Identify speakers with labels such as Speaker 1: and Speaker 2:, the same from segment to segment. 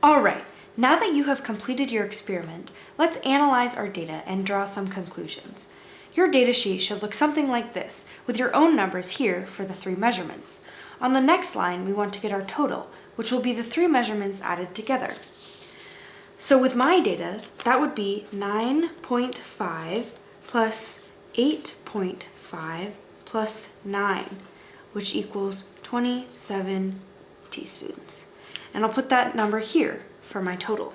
Speaker 1: Alright, now that you have completed your experiment, let's analyze our data and draw some conclusions. Your data sheet should look something like this, with your own numbers here for the 3 measurements. On the next line, we want to get our total, which will be the 3 measurements added together. So with my data, that would be 9.5 plus 8.5 plus 9, which equals 27 teaspoons. And I'll put that number here for my total.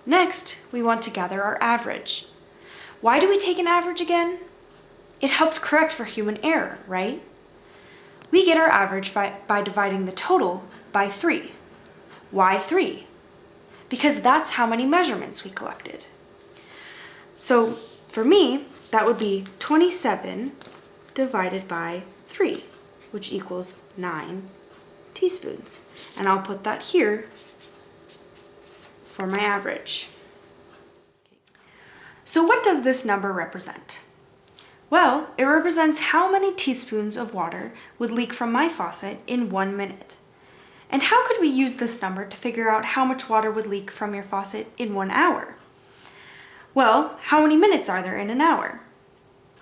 Speaker 1: Next, we want to gather our average. Why do we take an average again? It helps correct for human error, right? We get our average by dividing the total by 3. Why 3? Because that's how many measurements we collected. So for me, that would be 27 divided by 3, which equals 9 teaspoons. And I'll put that here for my average. So what does this number represent? Well, it represents how many teaspoons of water would leak from my faucet in 1 minute. And how could we use this number to figure out how much water would leak from your faucet in 1 hour? Well, how many minutes are there in an hour?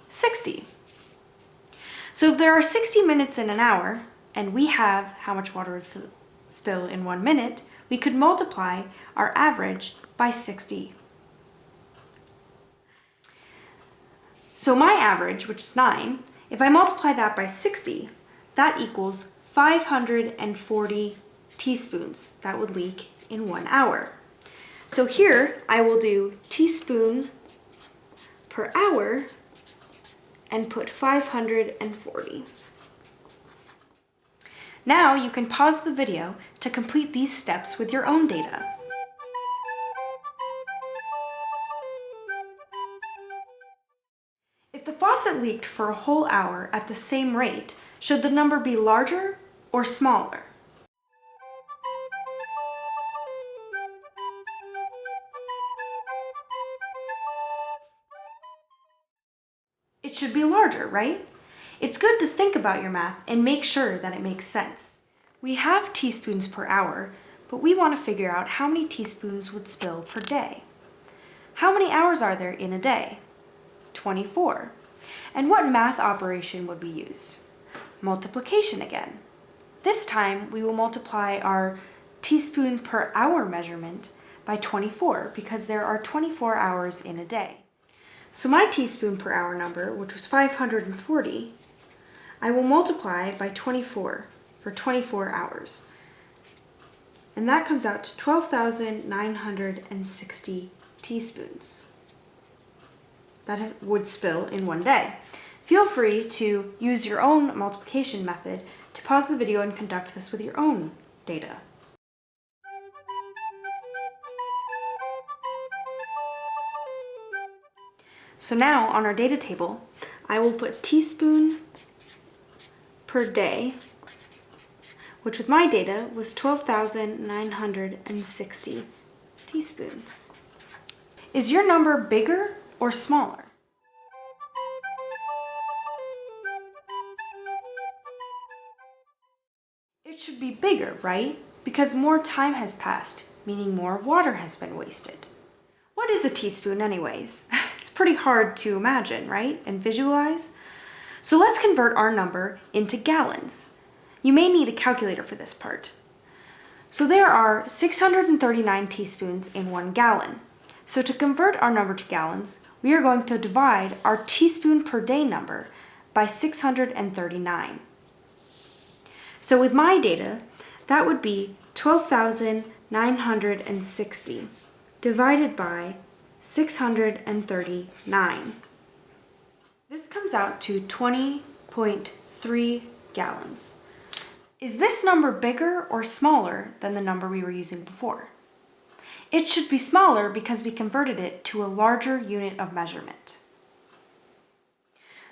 Speaker 1: 60. So if there are 60 minutes in an hour, and we have how much water would spill in 1 minute, we could multiply our average by 60. So my average, which is 9, if I multiply that by 60, that equals 540 teaspoons that would leak in 1 hour. So here I will do teaspoon per hour and put 540. Now you can pause the video to complete these steps with your own data. If the faucet leaked for a whole hour at the same rate, should the number be larger or smaller? It should be larger, right? It's good to think about your math and make sure that it makes sense. We have teaspoons per hour, but we want to figure out how many teaspoons would spill per day. How many hours are there in a day? 24. And what math operation would we use? Multiplication again. This time we will multiply our teaspoon per hour measurement by 24 because there are 24 hours in a day. So my teaspoon per hour number, which was 540, I will multiply by 24 for 24 hours. And that comes out to 12,960 teaspoons that would spill in 1 day. Feel free to use your own multiplication method to pause the video and conduct this with your own data. So now on our data table, I will put teaspoon per day, which with my data was 12,960 teaspoons. Is your number bigger or smaller? It should be bigger, right? Because more time has passed, meaning more water has been wasted. What is a teaspoon anyways? It's pretty hard to imagine, right? And visualize. So let's convert our number into gallons. You may need a calculator for this part. So there are 639 teaspoons in 1 gallon. So to convert our number to gallons, we are going to divide our teaspoon per day number by 639. So with my data, that would be 12,960 divided by 639. This comes out to 20.3 gallons. Is this number bigger or smaller than the number we were using before? It should be smaller because we converted it to a larger unit of measurement.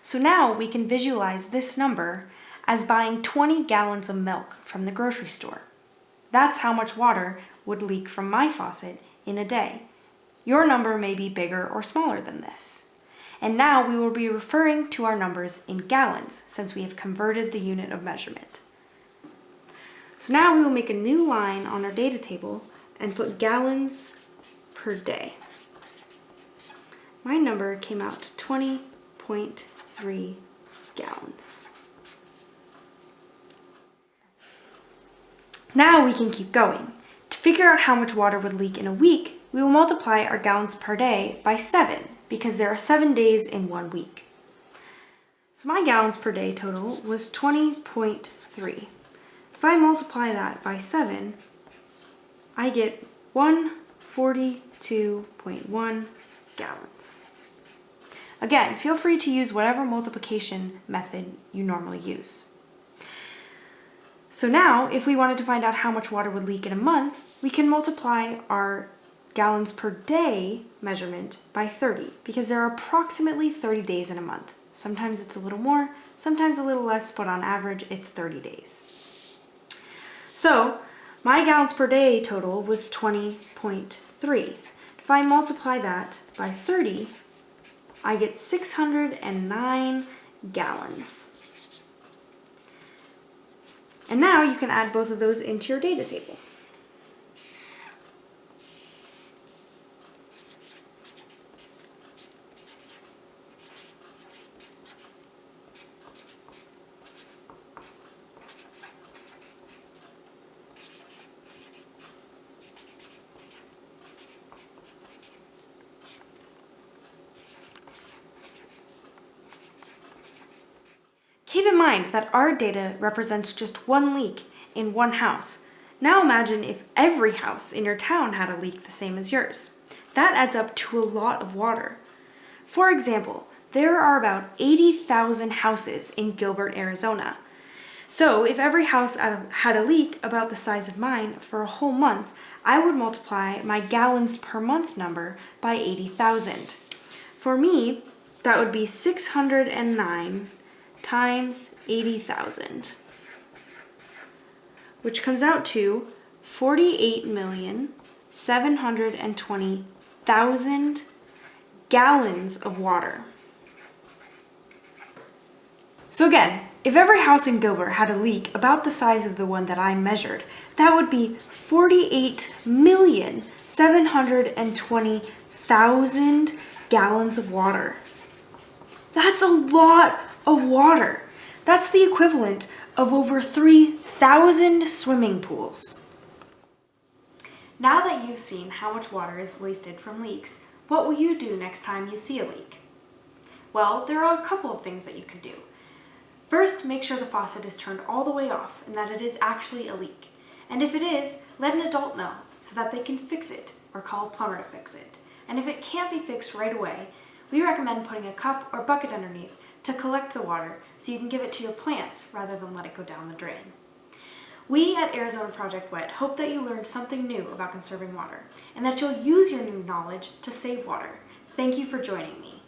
Speaker 1: So now we can visualize this number as buying 20 gallons of milk from the grocery store. That's how much water would leak from my faucet in a day. Your number may be bigger or smaller than this. And now we will be referring to our numbers in gallons since we have converted the unit of measurement. So now we will make a new line on our data table and put gallons per day. My number came out to 20.3 gallons. Now we can keep going. To figure out how much water would leak in a week, we will multiply our gallons per day by 7 because there are 7 days in 1 week. So my gallons per day total was 20.3. If I multiply that by 7, I get 142.1 gallons. Again, feel free to use whatever multiplication method you normally use. So now, if we wanted to find out how much water would leak in a month, we can multiply our gallons per day measurement by 30 because there are approximately 30 days in a month. Sometimes it's a little more, sometimes a little less, but on average it's 30 days. So my gallons per day total was 20.3. If I multiply that by 30, I get 609 gallons. And now you can add both of those into your data table. Keep in mind that our data represents just one leak in one house. Now imagine if every house in your town had a leak the same as yours. That adds up to a lot of water. For example, there are about 80,000 houses in Gilbert, Arizona. So if every house had a leak about the size of mine for a whole month, I would multiply my gallons per month number by 80,000. For me, that would be 609 times 80,000, which comes out to 48,720,000 gallons of water. So again, if every house in Gilbert had a leak about the size of the one that I measured, that would be 48,720,000 gallons of water. That's a lot of water. That's the equivalent of over 3,000 swimming pools. Now that you've seen how much water is wasted from leaks, what will you do next time you see a leak? Well, there are a couple of things that you can do. First, make sure the faucet is turned all the way off and that it is actually a leak. And if it is, let an adult know so that they can fix it or call a plumber to fix it. And if it can't be fixed right away, we recommend putting a cup or bucket underneath to collect the water so you can give it to your plants rather than let it go down the drain. We at Arizona Project Wet hope that you learned something new about conserving water and that you'll use your new knowledge to save water. Thank you for joining me.